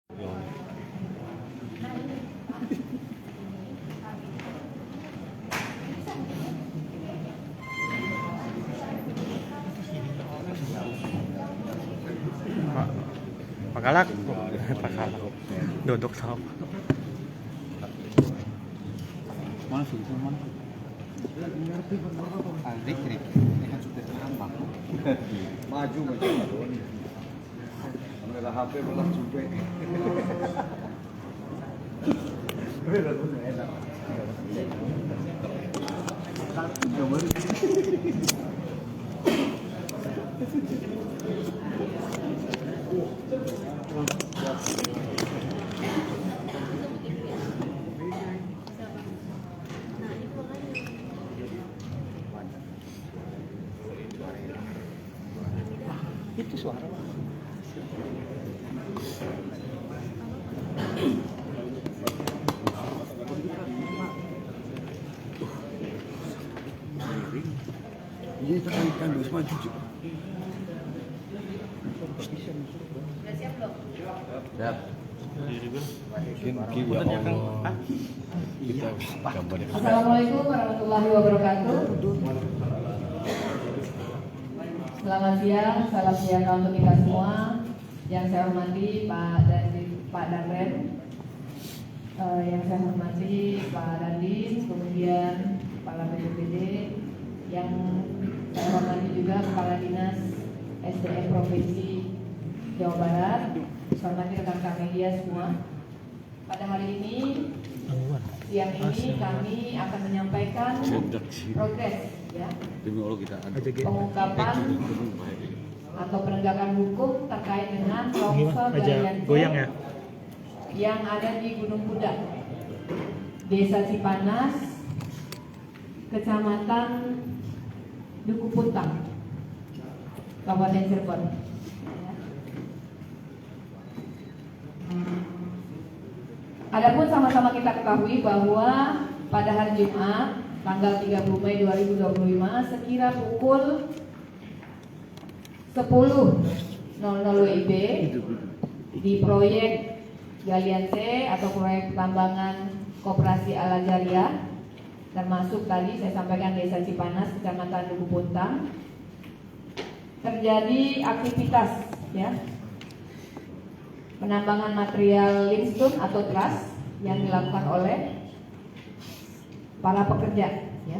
Pakalak, pakalak, duduk sama. Mana sih mana? Adik ini kan sudah tambah. Maju doang. Kamera HP malah juga. Itu suara. Iya itu kan harus maju juga. Siap. Mungkin ya Allah. Kita gambarnya. Assalamualaikum warahmatullahi wabarakatuh. Selamat siang, salam sejahtera untuk kita semua. Yang saya hormati Pak Danren, yang saya hormati Pak Dandis, kemudian Kepala BPPD, yang saya hormati juga Kepala Dinas SDM Provinsi Jawa Barat, saya hormati rekan-rekan media semua. Pada hari ini, siang ini kami akan menyampaikan progres ya, pengungkapan atau penegakan hukum terkait dengan longsor goyang ya, yang ada di Gunung Pudak, Desa Cipanas, Kecamatan Duku Puntang, Kabupaten Cirebon. Adapun sama-sama kita ketahui bahwa pada hari Jumat tanggal 30 Mei 2025 sekira pukul 10.00 WIB di proyek Galian C atau proyek tambangan Koperasi Al Azhariyah, termasuk tadi saya sampaikan Desa Cipanas, Kecamatan Duku Puntang, terjadi aktivitas ya, penambangan material limestone atau truss yang dilakukan oleh para pekerja ya,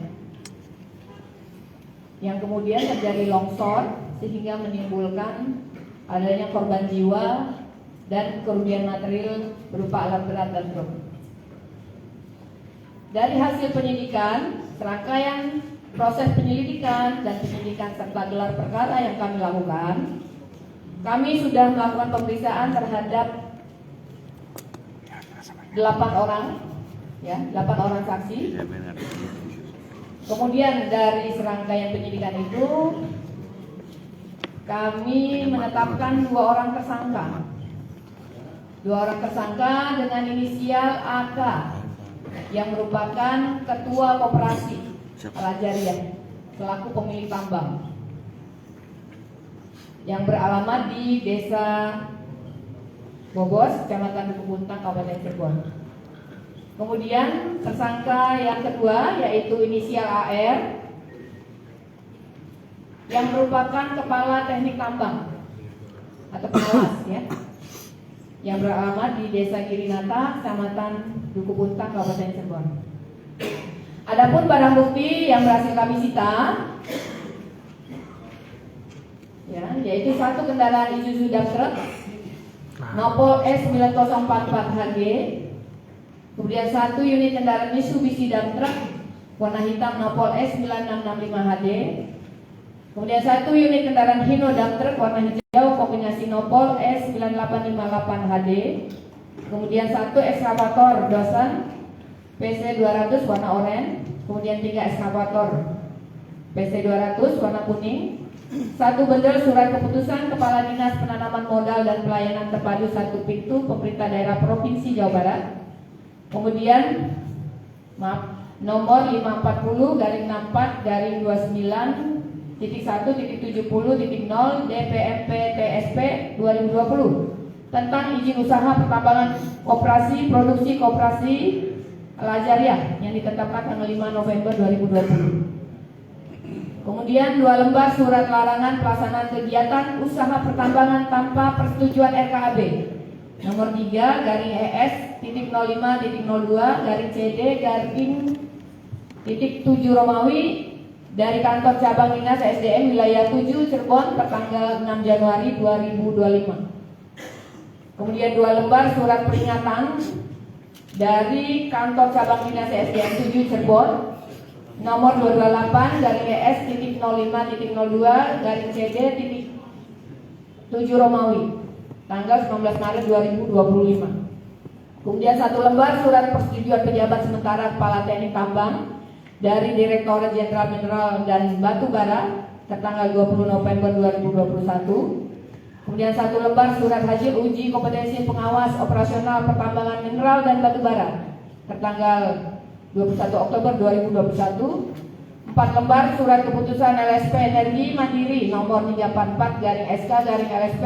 yang kemudian terjadi longsor sehingga menimbulkan adanya korban jiwa dan kerugian material berupa alat berat dan truk. Dari hasil penyidikan, serangkaian proses penyelidikan dan penyidikan serta gelar perkara yang kami lakukan, kami sudah melakukan pemeriksaan terhadap 8 orang, ya, 8 orang saksi. Kemudian dari serangkaian penyidikan itu, kami menetapkan 2 orang tersangka. 2 orang tersangka dengan inisial AK yang merupakan ketua koperasi Al Azhariyah selaku pemilik tambang, yang beralamat di Desa Bobos, Kecamatan Duku Puntang, Kabupaten Cirebon. Kemudian tersangka yang kedua yaitu inisial AR yang merupakan kepala teknik tambang atau pengawas ya, yang beralamat di Desa Girinata, Kecamatan Duku Puntang, Kabupaten Cirebon. Adapun barang bukti yang berhasil kami sita ya, yaitu 1 kendaraan Isuzu dump truck Nopol S9044HG, kemudian 1 unit kendaraan Mitsubishi dump truck warna hitam Nopol S9665HD, kemudian 1 unit kendaraan Hino dump truck warna hijau kombinasi Nopol S9858HD, kemudian 1 ekskavator Dawson PC200 warna oranye, kemudian 3 ekskavator PC200 warna kuning, 1 bendel surat keputusan Kepala Dinas Penanaman Modal dan Pelayanan Terpadu 1 Pintu Pemerintah Daerah Provinsi Jawa Barat, kemudian nomor 540/64/29.1.70.0 DPMP TSP 2020 tentang izin usaha pertambangan operasi produksi koperasi Al-Azhariyah yang ditetapkan tanggal 5 November 2020. Kemudian 2 lembar surat larangan pelaksanaan kegiatan usaha pertambangan tanpa persetujuan RKAB. Nomor 3 garing ES titik 05.02 garing CD garing titik 7 Romawi dari kantor cabang Dinas SDM wilayah 7 Cirebon tertanggal 6 Januari 2025. Kemudian 2 lembar surat peringatan dari kantor cabang Dinas SDM 7 Cirebon nomor 228 garing ES titik 05.02 garing CD titik 7 Romawi tanggal 19 Maret 2025. Kemudian 1 lembar surat persetujuan pejabat sementara Kepala Teknik Tambang dari Direktorat Jenderal Mineral dan Batu Bara tertanggal 20 November 2021. Kemudian 1 lembar surat hasil uji kompetensi pengawas operasional pertambangan mineral dan batu bara tertanggal 21 Oktober 2021. 4 lembar surat keputusan LSP Energi Mandiri nomor 344 garing SK garing LSP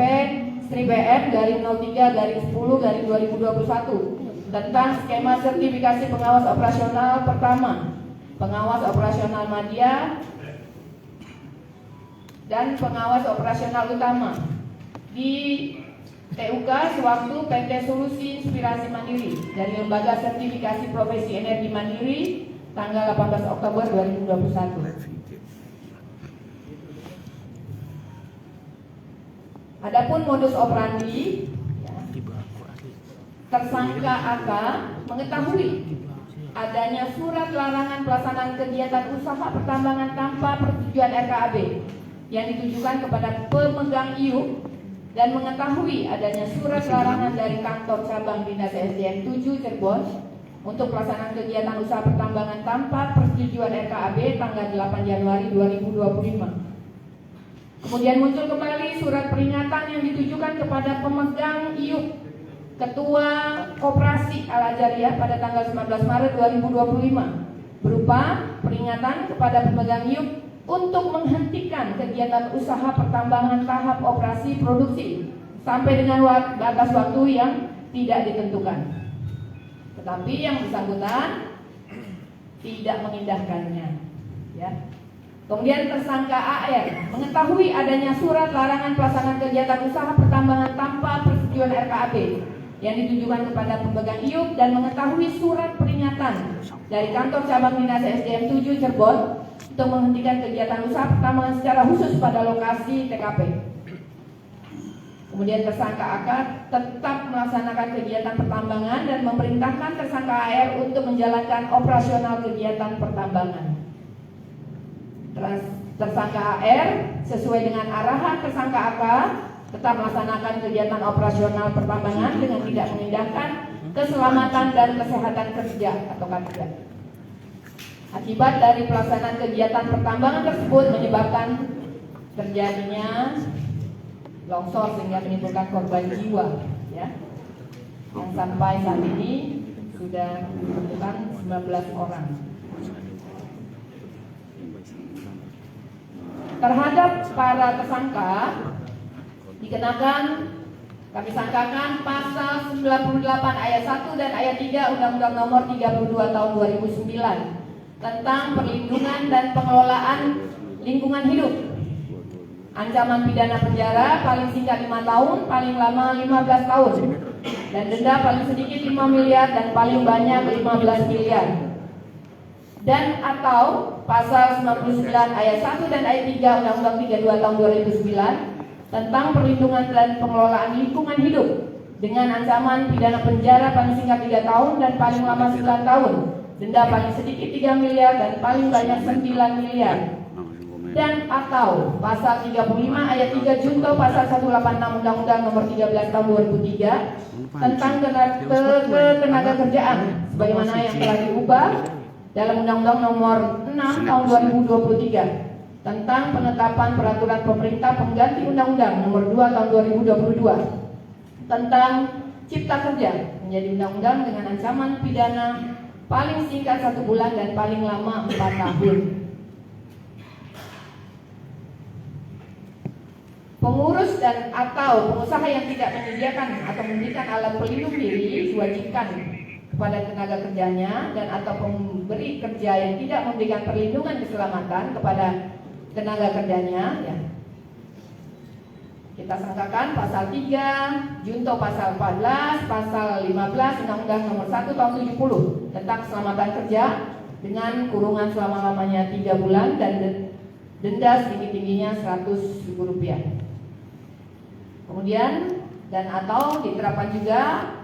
PM garing 03 garing 10 garing 2021 tentang skema sertifikasi pengawas operasional pertama, pengawas operasional media dan pengawas operasional utama di TUK sewaktu PT Solusi Inspirasi Mandiri dari Lembaga Sertifikasi Profesi Energi Mandiri tanggal 18 Oktober 2021. Adapun modus operandi, ya, tersangka AK mengetahui adanya surat larangan pelaksanaan kegiatan usaha pertambangan tanpa persetujuan RKAB yang ditujukan kepada pemegang IUP dan mengetahui adanya surat larangan dari kantor cabang Dinas SDM 7 Cirebon untuk pelaksanaan kegiatan usaha pertambangan tanpa persetujuan RKAB tanggal 8 Januari 2025. Kemudian muncul kembali surat peringatan yang ditujukan kepada pemegang IUP Ketua Koperasi Al-Azhariyah pada tanggal 19 Maret 2025 berupa peringatan kepada pemegang IUP untuk menghentikan kegiatan usaha pertambangan tahap operasi produksi sampai dengan batas waktu yang tidak ditentukan. Tetapi yang bersangkutan tidak mengindahkannya, ya. Kemudian tersangka AR mengetahui adanya surat larangan pelaksanaan kegiatan usaha pertambangan tanpa persetujuan RKAB yang ditujukan kepada pemegang IUP dan mengetahui surat peringatan dari kantor cabang Dinas SDM 7 Cirebon untuk menghentikan kegiatan usaha pertambangan secara khusus pada lokasi TKP. Kemudian tersangka AK tetap melaksanakan kegiatan pertambangan dan memerintahkan tersangka AR untuk menjalankan operasional kegiatan pertambangan. Tersangka AR sesuai dengan arahan tersangka AK tetap melaksanakan kegiatan operasional pertambangan dengan tidak mengindahkan keselamatan dan kesehatan kerja atau kerja. Akibat dari pelaksanaan kegiatan pertambangan tersebut menyebabkan terjadinya longsor sehingga menimbulkan korban jiwa, ya, yang sampai saat ini sudah ditemukan 19 orang. Terhadap para tersangka dikenakan, kami sangkakan pasal 98 ayat 1 dan ayat 3 Undang-Undang Nomor 32 Tahun 2009 tentang perlindungan dan pengelolaan lingkungan hidup. Ancaman pidana penjara paling singkat 5 tahun, paling lama 15 tahun, dan denda paling sedikit 5 miliar dan paling banyak 15 miliar. Dan atau pasal 99 ayat 1 dan ayat 3 Undang-Undang 32 tahun 2009 tentang perlindungan dan pengelolaan lingkungan hidup dengan ancaman pidana penjara paling singkat 3 tahun dan paling lama 9 tahun, denda paling sedikit 3 miliar dan paling banyak 9 miliar. Dan atau pasal 35 ayat 3 junto pasal 186 Undang-Undang Nomor 13 tahun 2003 tentang ketenaga kerjaan sebagaimana yang telah diubah dalam Undang-Undang Nomor 6 tahun 2023 tentang penetapan peraturan pemerintah pengganti Undang-Undang Nomor 2 tahun 2022 tentang Cipta Kerja menjadi undang-undang dengan ancaman pidana paling singkat 1 bulan dan paling lama 4 tahun. Pengurus dan atau pengusaha yang tidak menyediakan atau memberikan alat pelindung diri diwajibkan kepada tenaga kerjanya dan atau pemberi kerja yang tidak memberikan perlindungan keselamatan kepada tenaga kerjanya, ya. Kita sangkakan pasal 3, junto pasal 14, pasal 15 Undang-Undang Nomor 1 Tahun 70 tentang keselamatan kerja dengan kurungan selama-lamanya 3 bulan dan denda setinggi-tingginya Rp100.000. Kemudian dan atau diterapkan juga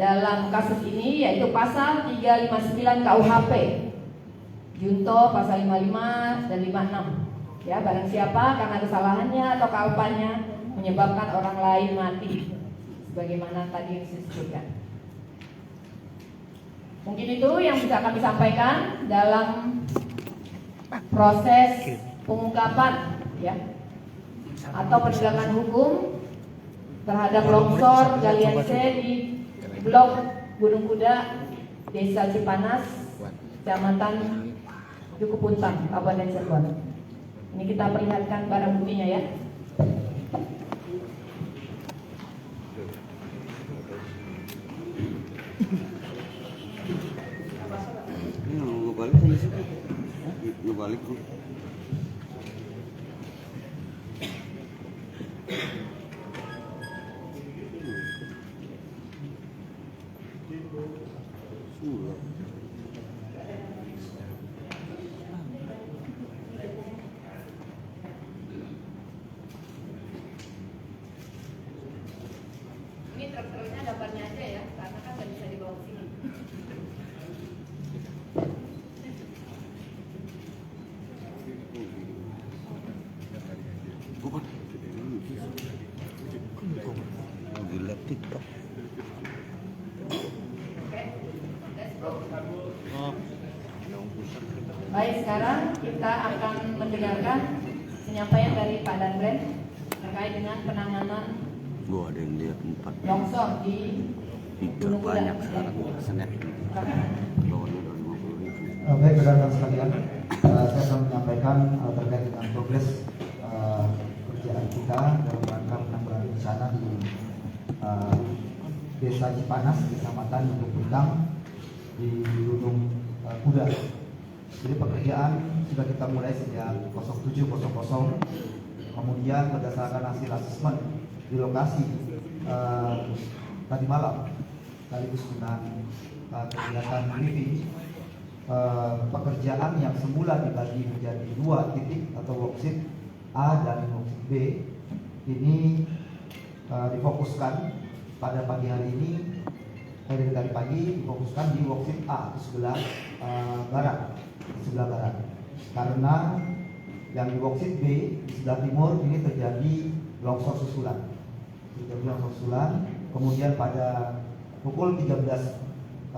dalam kasus ini yaitu pasal 359 KUHP, junto pasal 55 dan 56. Ya, barang siapa karena kesalahannya atau kealpannya menyebabkan orang lain mati, sebagaimana tadi yang saya sebutkan. Mungkin itu yang bisa kami sampaikan dalam proses pengungkapan, ya, atau penegakan hukum terhadap longsor galian C di Blok Gunung Kuda, Desa Cipanas, Kecamatan Dukupuntang, Kabupaten Cirebon. Ini kita perlihatkan barang buktinya, ya. Ini ngebalik kan sih? Ngebalik tuh. Ini truk-truknya gambarnya aja ya, karena kan nggak bisa dibawa ke sini. Gila TikTok. Baik, sekarang kita akan mendengarkan penyampaian dari Pak Danren terkait dengan penanganan Gua ada yang lihat 4 longsor di Gunung Kuda. banyak sekarang senet. Bawahnya udah 50.000. Baik, rekan-rekan sekalian, saya akan menyampaikan terkait dengan progres kerjaan kita dalam rangka penanggulangan bencana di Desa Cipanas, Kecamatan Dukupuntang di Gunung Kuda. Jadi pekerjaan sudah kita mulai sejak 07.00. Kemudian berdasarkan hasil asesmen di lokasi tadi malam, sekaligus dengan kegiatan briefing, pekerjaan yang semula dibagi menjadi 2 titik atau worksheet A dan worksheet B ini difokuskan pada pagi hari ini. Dari tadi pagi difokuskan di worksheet A di sebelah barat, karena yang di worksheet B di sebelah timur ini terjadi longsor susulan. Kemudian pada pukul 13.00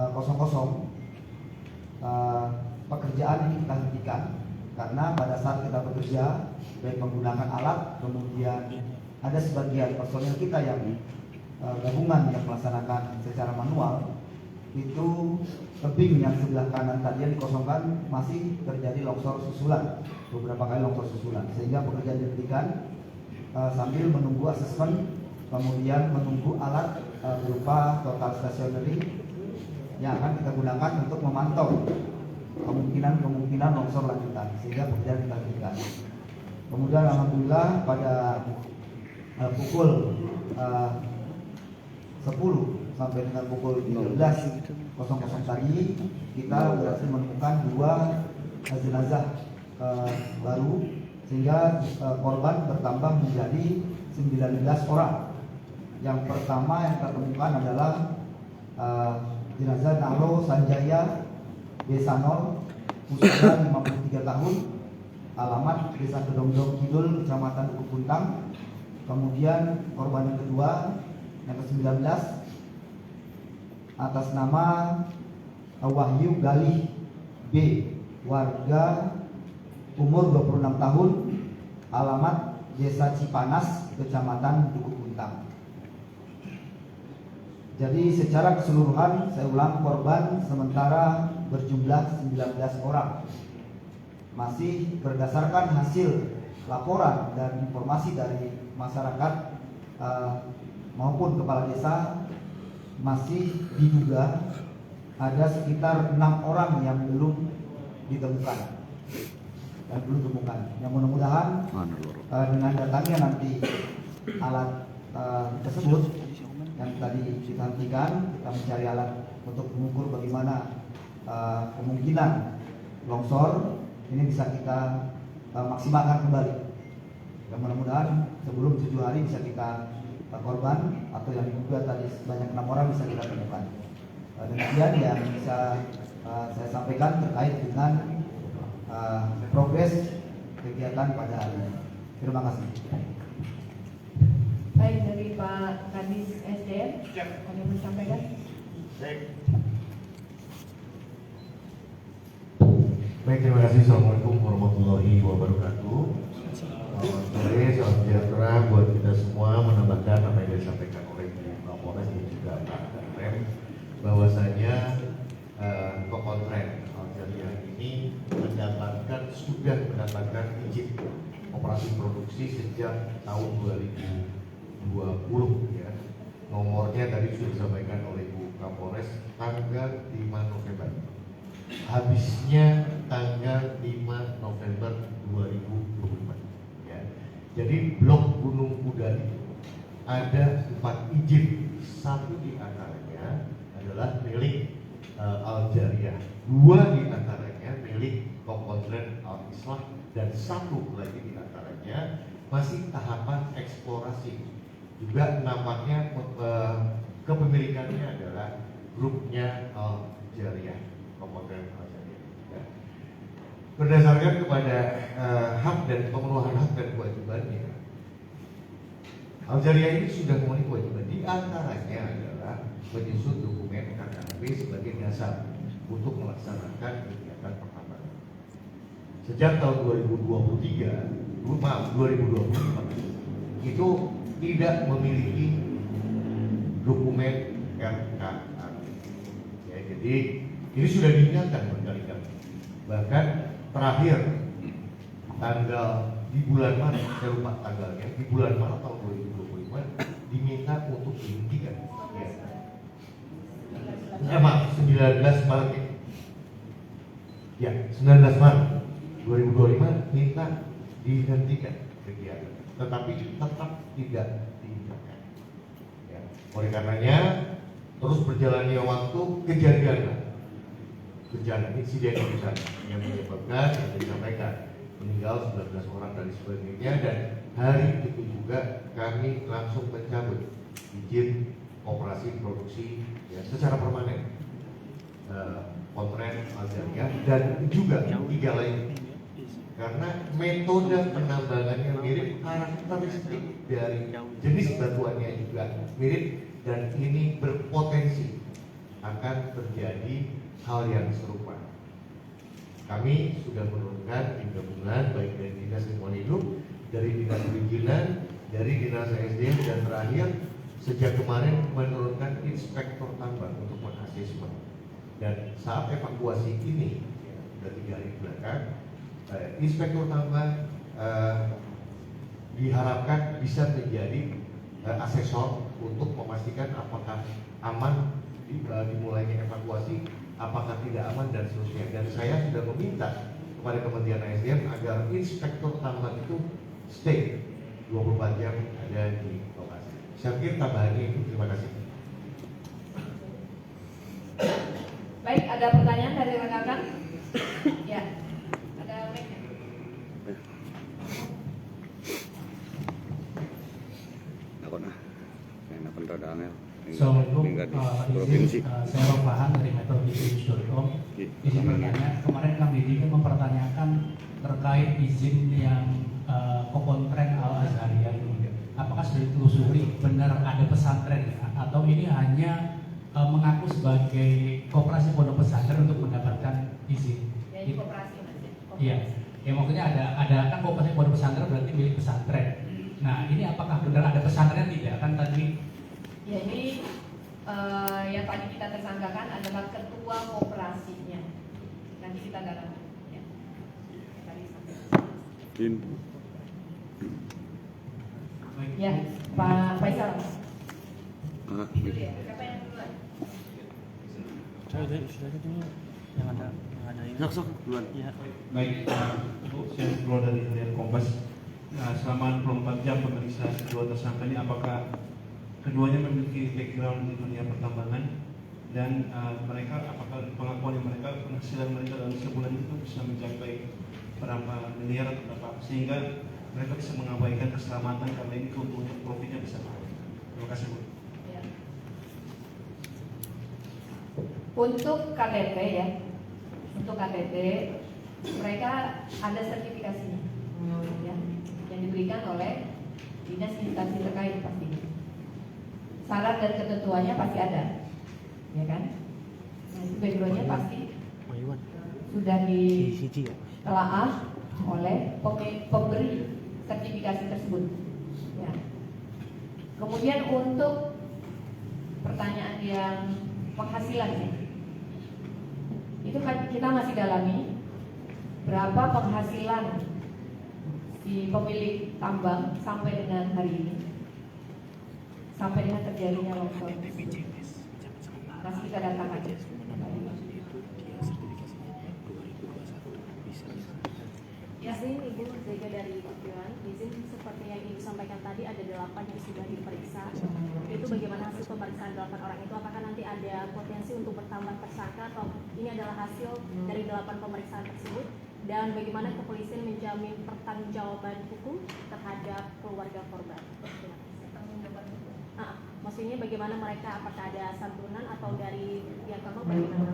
pekerjaan ini kita hentikan karena pada saat kita bekerja baik menggunakan alat, kemudian ada sebagian personil kita yang gabungan yang melaksanakan secara manual, itu tebing yang sebelah kanan tadi yang dikosongkan masih terjadi longsor susulan, beberapa kali longsor susulan, sehingga pekerjaan dihentikan sambil menunggu asesmen, kemudian menunggu alat berupa total stationary yang akan kita gunakan untuk memantau kemungkinan longsor lanjutan, sehingga pekerjaan kita hentikan. Kemudian alhamdulillah pada pukul 10 sampai dengan pukul 13.00 tadi kita berhasil menemukan 2 jenazah baru, sehingga korban bertambah menjadi 19 orang. Yang pertama yang tertemukan adalah jenazah Nahlo Sanjaya Besanol, usia 53 tahun, alamat Desa Kedongdong Kidul, Kecamatan Dukupuntang. Kemudian korban yang kedua yang ke-19 atas nama Wahyu Galih B, warga umur 26 tahun, alamat Desa Cipanas, Kecamatan Dukupuntang. Jadi secara keseluruhan saya ulang, korban sementara berjumlah 19 orang. Masih berdasarkan hasil laporan dan informasi dari masyarakat maupun kepala desa masih diduga ada sekitar 6 orang yang belum ditemukan dan belum ditemukan. Yang mudah-mudahan dengan datangnya nanti alat tersebut yang tadi kita hentikan, kita mencari alat untuk mengukur bagaimana kemungkinan longsor ini bisa kita maksimalkan kembali. Dan mudah-mudahan sebelum 7 hari bisa kita korban atau yang diduga tadi sebanyak 6 orang bisa kita temukan. Demikian yang bisa saya sampaikan terkait dengan progres kegiatan pada hari ini. Terima kasih. Baik, dari Pak Kadis SDM, ada yang menyampaikan? Baik, terima kasih. Assalamualaikum warahmatullahi wabarakatuh. Selamat sore, salam sejahtera buat kita semua. Menambahkan apa yang disampaikan oleh Pak Polres dan juga Pak Rem, bahwasanya Kokontren Aljaria ini sudah mendapatkan izin operasi produksi sejak tahun 2020 ya. Nomornya tadi sudah disampaikan oleh Bu Kapolres tanggal 5 November. Habisnya tanggal 5 November 2025 ya. Jadi blok Gunung Kuda itu ada 4 izin. Satu di antaranya adalah milik Aljaria, 2 di antaranya milik Kokontren Al-Islah, dan 1 lagi di antaranya masih tahapan eksplorasi. Juga nampaknya kepemilikannya adalah grupnya Aljaria, Kokontren Aljaria. Ya. Berdasarkan kepada hak dan pemenuhan hak dan kewajibannya, Aljaria ini sudah memenuhi kewajiban. Di antaranya adalah menyusun dokumen KKP sebagai dasar untuk melaksanakan kegiatan pertambangan. Sejak tahun 2025 itu tidak memiliki dokumen RKA. Ya, jadi ini sudah diingatkan berkali-kali. Bahkan terakhir tanggal di bulan Maret, saya lupa tanggalnya, di bulan Maret tahun 2025 diminta untuk dihentikan. Ya. Maaf, 19 Maret ya. 19 Maret 2025 minta dihentikan kegiatan, tetapi tetap tidak dihentikan. Ya. Oleh karenanya terus berjalannya waktu kejadian insiden di sana yang menyebabkan yang disampaikan meninggal 19 orang dan sebagainya, dan hari itu juga kami langsung mencabut izin operasi produksi ya, secara permanen Kontren Aljaria dan juga 3 lain, karena metode penambangannya mirip, karakteristik dari jenis batuannya juga mirip, dan ini berpotensi akan terjadi hal yang serupa. Kami sudah menurunkan tim gabungan baik dari Dinas Lingkungan Hidup, dari Dinas Perizinan, dari Dinas SDM, dan terakhir sejak kemarin menurunkan inspektor tambang untuk mengasesmen. Dan saat evakuasi ini, ya, sudah 3 hari belakang, inspektor tambang diharapkan bisa menjadi asesor untuk memastikan apakah aman dimulainya evakuasi, apakah tidak aman, dan seterusnya. Dan saya sudah meminta kepada Kementerian SDM agar inspektor tambang itu stay 24 jam ada di lokasi. Saya kira tambahannya itu. Terima kasih. Baik, ada pertanyaan dari rekan-rekan? Ya, ada mic-nya. Assalamualaikum, izin saya Rofahan dari metronews.com. Izin bertanya, kemarin Kang Didi kan mempertanyakan terkait izin yang Kokontren Al-Azharia ini. Apakah sudah ditelusuri benar ada pesantren atau ini hanya mengaku sebagai koperasi pondok pesantren untuk mendapatkan izin? Jadi koperasi Mas. Iya, ya maksudnya ada kan koperasi pondok pesantren berarti milik pesantren. Nah ini apakah benar ada pesantren tidak? Kan tadi Ya, ini yang tadi kita tersangkakan adalah ketua koperasinya. Nanti kita dalami. Ya. Tadi sampai. Ya, Pak Faisal. Yang ada ini. Sok duluan. Iya. Baik, saya keluar dari harian Kompas. Nah, selama 24 jam pemeriksaan kedua tersangka ini, apakah keduanya memiliki background di dunia pertambangan dan mereka, apakah pengakuan yang mereka, penghasilan mereka dalam sebulan itu bisa mencapai berapa miliar atau berapa, sehingga mereka bisa mengabaikan keselamatan karena ini untuk profitnya besar. Terima kasih, Bu. Ya. Untuk KTT ya, untuk KTT mereka ada sertifikasinya, ya, yang diberikan oleh dinas instansi terkait pasti. Syarat dan ketentuannya pasti ada, ya kan? Nah, itu backgroundnya pasti sudah ditelaah oleh pemberi sertifikasi tersebut. Ya. Kemudian untuk pertanyaan yang penghasilan ya, itu kan kita masih dalami berapa penghasilan si pemilik tambang sampai dengan hari ini, sampai dengan terjadinya longsor tersebut. Masih kita datakan. Izin Ibu Zega dari Tujuan, izin seperti yang Ibu sampaikan tadi ada 8 yang sudah diperiksa. Itu bagaimana hasil pemeriksaan 8 orang itu? Apakah nanti ada potensi untuk bertambah tersangka atau ini adalah hasil dari 8 pemeriksaan tersebut? Dan bagaimana kepolisian menjamin pertanggungjawaban hukum terhadap keluarga korban? Maksudnya bagaimana mereka, apakah ada santunan atau dari pihak korban bagaimana?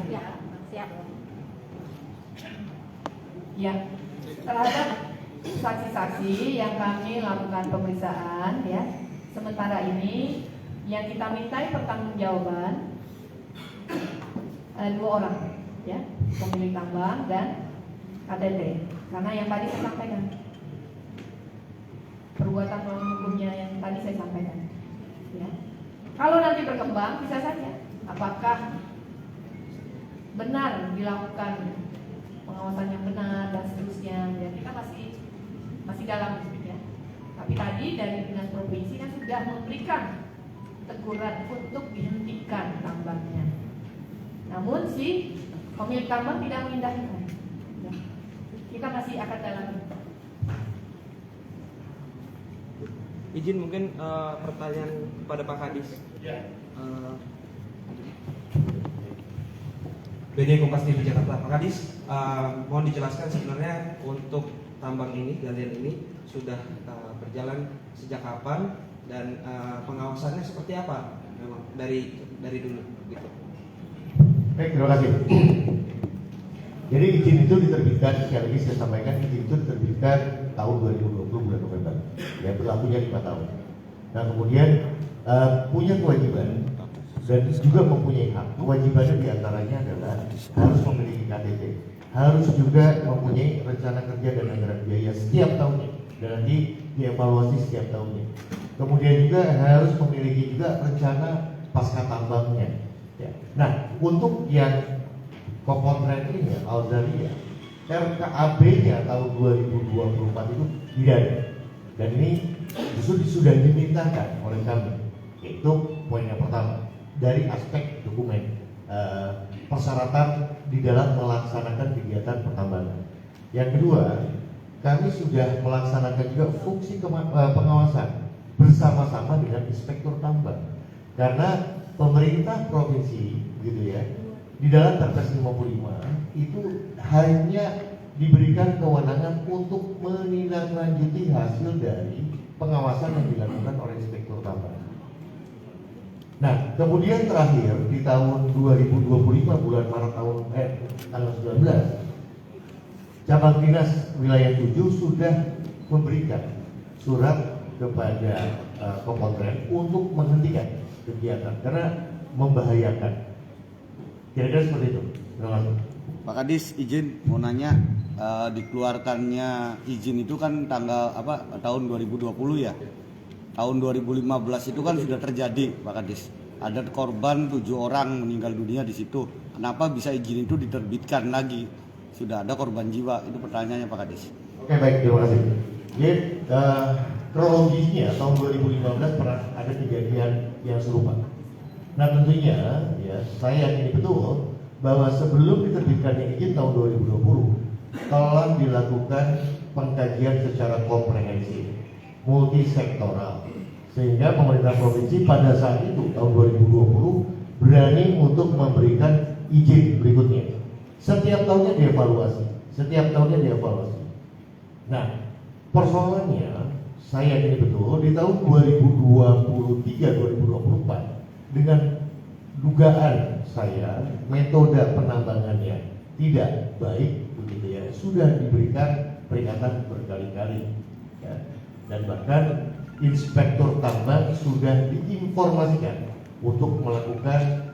Ya, siap. Ya, terhadap saksi-saksi yang kami lakukan pemeriksaan ya, sementara ini yang kita mintai pertanggungjawaban ada 2 orang ya, pemilik tambang dan KTT. Karena yang tadi saya sampaikan perbuatan melawan hukumnya yang tadi saya sampaikan. Ya. Kalau nanti berkembang bisa saja apakah benar dilakukan pengawasan yang benar dan seterusnya, ya kita masih dalam ya. Tapi tadi dari dinas provinsi kan sudah memberikan teguran untuk dihentikan tambangnya. Namun si pemilik tambang tidak mengindahkan. Ya. Kita masih akan dalami. Izin mungkin pertanyaan pada Pak Kadis. BD Kompas TV Jakarta. Pak Kadis, mohon dijelaskan sebenarnya untuk tambang ini, galian ini sudah berjalan sejak kapan dan pengawasannya seperti apa memang dari dulu gitu. Baik, terima kasih. Jadi izin itu diterbitkan, sekali lagi saya sampaikan, izin itu diterbitkan tahun 2020 bulan November, yang berlakunya 5 tahun. Nah kemudian punya kewajiban dan juga mempunyai hak. Kewajibannya diantaranya adalah harus memiliki KTP, harus juga mempunyai rencana kerja dan anggaran biaya setiap tahunnya dan nanti dievaluasi setiap tahunnya. Kemudian juga harus memiliki juga rencana pasca tambangnya. Ya. Nah untuk yang Kokontren ini ya, Alzaria, RKAB-nya tahun 2024 itu tidak ada. Dan ini justru sudah dimintakan oleh kami. Itu poin yang pertama dari aspek dokumen persyaratan di dalam melaksanakan kegiatan pertambangan. Yang kedua, kami sudah melaksanakan juga fungsi pengawasan bersama-sama dengan inspektur tambang. Karena pemerintah provinsi gitu ya, di dalam Perpres 55 itu hanya diberikan kewenangan untuk menindaklanjuti hasil dari pengawasan yang dilakukan oleh inspektur tambang. Nah, kemudian terakhir di tahun 2025 bulan Maret tanggal 19, cabang dinas wilayah 7 sudah memberikan surat kepada Kokontren untuk menghentikan kegiatan karena membahayakan. Kira-kira seperti itu. Terima kasih. Pak Kadis, izin mau nanya, dikeluarkannya izin itu kan tahun 2020 ya. Tahun 2015 itu kan sudah terjadi, Pak Kadis. Ada korban 7 orang meninggal dunia di situ. Kenapa bisa izin itu diterbitkan lagi? Sudah ada korban jiwa. Itu pertanyaannya Pak Kadis. Oke, baik, terima kasih. Jadi kronologisnya tahun 2015 pernah ada kejadian yang serupa. Nah tentunya ya saya yakini betul bahwa sebelum diterbitkannya izin tahun 2020 telah dilakukan pengkajian secara komprehensif, multisektoral, sehingga pemerintah provinsi pada saat itu tahun 2020 berani untuk memberikan izin berikutnya. Setiap tahunnya dievaluasi. Nah, persoalannya saya yakini betul di tahun 2023-2024 dengan dugaan saya metode penambangannya tidak baik begitu ya, sudah diberikan peringatan berkali-kali ya. Dan bahkan inspektur tambang sudah diinformasikan untuk melakukan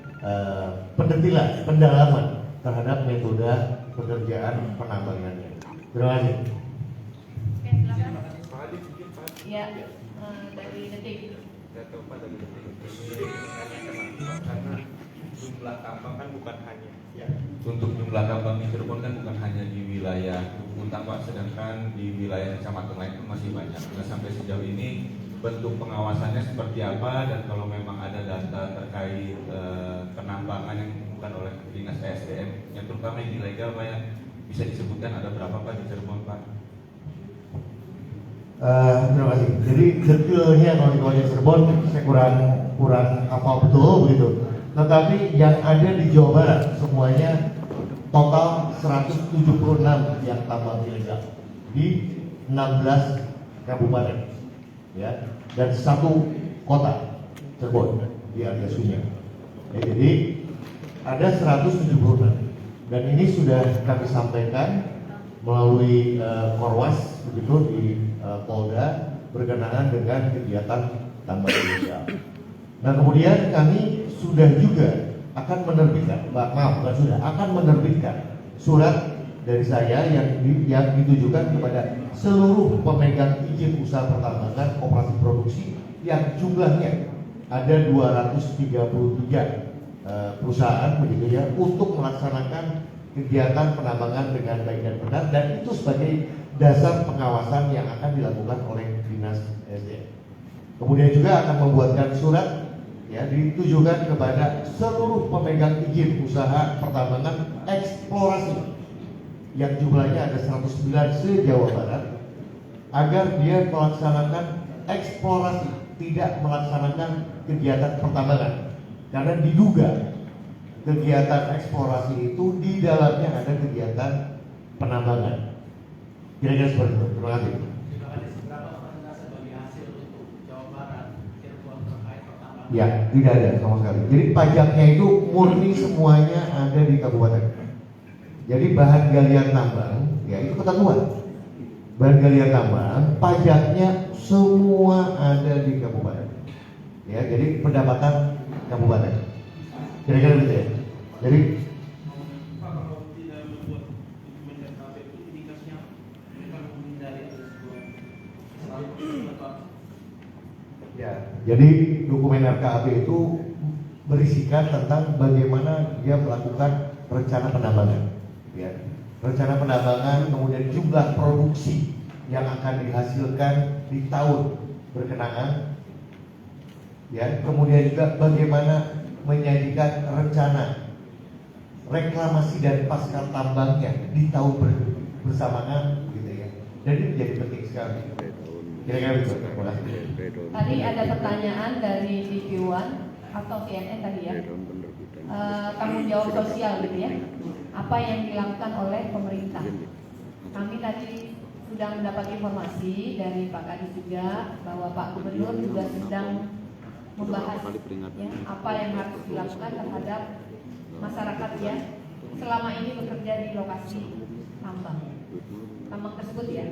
pendalaman terhadap metode pekerjaan penambangannya. Terima kasih. Oke, silakan. Ya, dari Detik. Karena jumlah tambang kan bukan hanya untuk jumlah tambang di Cirebon kan bukan hanya di wilayah Untang Pak, sedangkan di wilayah kecamatan lain pun masih banyak. Nah, sampai sejauh ini bentuk pengawasannya seperti apa, dan kalau memang ada data terkait penambangan yang bukan oleh Dinas ESDM yang terutama yang ilegal Pak, yang bisa disebutkan ada berapa Pak di Cirebon Pak? Terima kasih. Jadi detailnya kalau di Kabupaten Cirebon saya kurang hafal betul begitu. Tetapi yang ada di Jawa Barat semuanya total 176 yang tambang ilegal di 16 kabupaten, ya, dan satu kota Cirebon di area Sungai. Ya, jadi ada 176 dan ini sudah kami sampaikan melalui Korwas begitu di Polda berkenaan dengan kegiatan tambang ilegal. Nah kemudian kami sudah juga akan menerbitkan, akan menerbitkan surat dari saya yang ditujukan kepada seluruh pemegang izin usaha pertambangan operasi produksi yang jumlahnya ada 233 perusahaan begitu ya, untuk melaksanakan kegiatan penambangan dengan baik dan benar, dan itu sebagai dasar pengawasan yang akan dilakukan oleh Dinas SDM. Kemudian juga akan membuatkan surat ya ditujukan kepada seluruh pemegang izin usaha pertambangan eksplorasi yang jumlahnya ada 109 se-Jawa Barat agar dia melaksanakan eksplorasi, tidak melaksanakan kegiatan pertambangan, karena diduga kegiatan eksplorasi itu di dalamnya ada kegiatan penambangan. Kira-kira seperti itu. Terima kasih. Ya, tidak ada sama sekali. Jadi pajaknya itu murni semuanya ada di kabupaten. Jadi bahan galian tambang, ya itu ketentuan. Bahan galian tambang, pajaknya semua ada di kabupaten. Ya, jadi pendapatan kabupaten. Kira-kira gitu ya. Jadi ya, jadi dokumen RKAP itu berisikan tentang bagaimana dia melakukan rencana penambangan, ya. Rencana penambangan, kemudian jumlah produksi yang akan dihasilkan di tahun berkenaan, ya. Kemudian juga bagaimana menyajikan rencana reklamasi dan pasca tambangnya di tahun bersamaan, gitu ya. Jadi menjadi penting sekali. Kira-kira begitu. Terima kasih. Tadi ada pertanyaan dari TV1 atau CNN tadi ya, tanggung jawab sosial gitu ya, apa yang dilakukan oleh pemerintah. Kami tadi sudah mendapat informasi dari Pak Kadis juga bahwa Pak Gubernur juga sedang membahas ya, apa yang harus dilakukan terhadap masyarakat yang selama ini bekerja di lokasi tambang tersebut ya,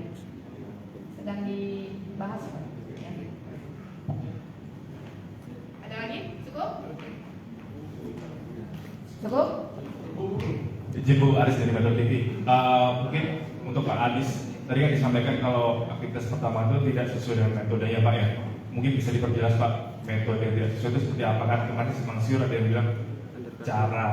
sedang dibahas ya. Ada lagi? Cukup? Cukup? Izin Bu Aris dari Metro TV. Mungkin untuk Pak Adis, tadi kan disampaikan kalau aktivitas pertama itu tidak sesuai dengan metodenya Pak ya. Mungkin bisa diperjelas Pak, metode yang tidak sesuai itu seperti apa? Kan kemarin Simang Siur ada yang bilang cara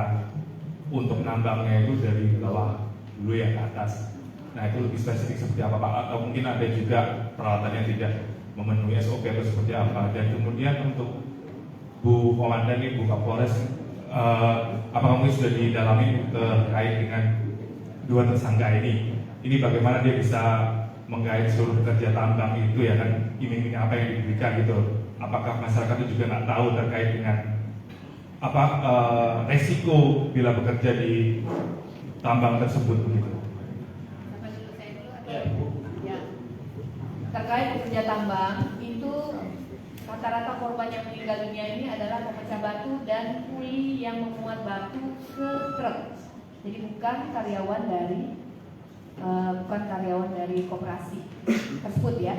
untuk nambangnya itu dari bawah dulu ya ke atas. Nah itu lebih spesifik seperti apa Pak? Atau mungkin ada juga peralatan yang tidak memenuhi SOP atau seperti apa? Dan kemudian untuk Bu Komandan nih, Bu Kapolres, apakah mungkin sudah didalami terkait dengan dua tersangka ini? Ini bagaimana dia bisa menggait seluruh pekerja tambang itu ya kan, iming-iming apa yang diberikan gitu? Apakah masyarakat itu juga nggak tahu terkait dengan apa resiko bila bekerja di tambang tersebut begitu? Terkait pekerja tambang itu rata-rata korban yang meninggal dunia ini adalah pemecah batu dan kuli yang memuat batu ke truk. Jadi bukan karyawan dari koperasi tersebut ya,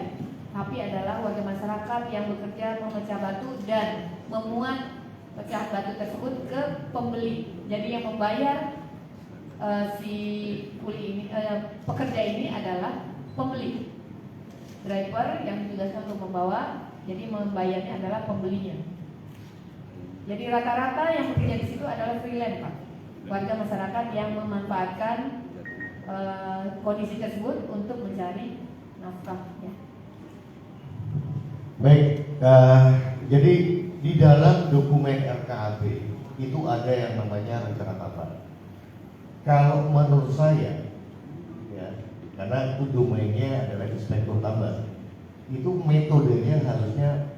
tapi adalah warga masyarakat yang bekerja memecah batu dan memuat pecah batu tersebut ke pembeli. Jadi yang membayar si kuli ini, pekerja ini adalah pembeli. Driver yang ditugaskan untuk membawa, jadi membayarnya adalah pembelinya. Jadi rata-rata yang bekerja di situ adalah freelance, Pak. Warga masyarakat yang memanfaatkan kondisi tersebut untuk mencari nafkah. Ya. Baik, jadi di dalam dokumen RKAB itu ada yang namanya rencana tambang. Kalau menurut saya, ya, karena itu domainnya adalah inspektur tambang, itu metodenya harusnya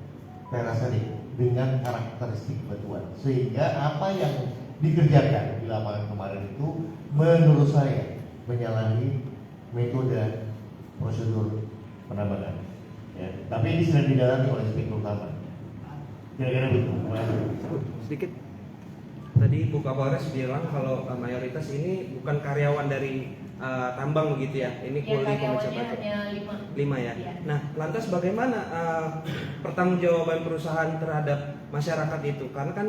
terasanik dengan karakteristik batuan, sehingga apa yang dikerjakan di lapangan kemarin itu menurut saya menyalahi metode prosedur penambangan. Ya, tapi ini sudah didalami oleh inspektur tambang. Kira-kira begitu. Sedikit. Tadi Bu Kapolres bilang kalau mayoritas ini bukan karyawan dari tambang begitu ya. Ini kuli pemecah batu. Hanya 5 ya. Ya. Nah, lantas bagaimana pertanggungjawaban perusahaan terhadap masyarakat itu? Karena kan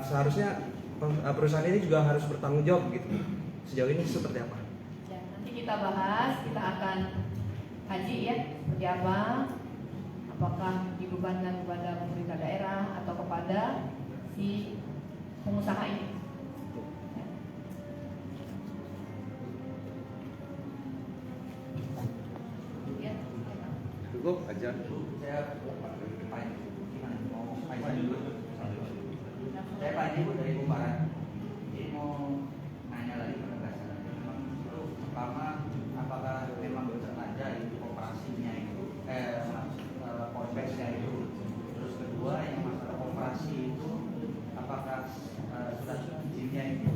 seharusnya perusahaan ini juga harus bertanggung jawab gitu. Sejauh ini seperti apa? Ya, nanti kita bahas, kita akan kaji ya seperti apa, apakah dibebankan kepada pemerintah daerah atau kepada si pengusaha ini. Ya. Cukup aja. Saya Pak Ibu dari Kumparan. Ini mau nanya lagi penegasan. Memang itu pertama, apakah memang sengaja itu operasinya itu konveksnya itu. Terus kedua yang masalah operasi itu apakah sudah izinnya itu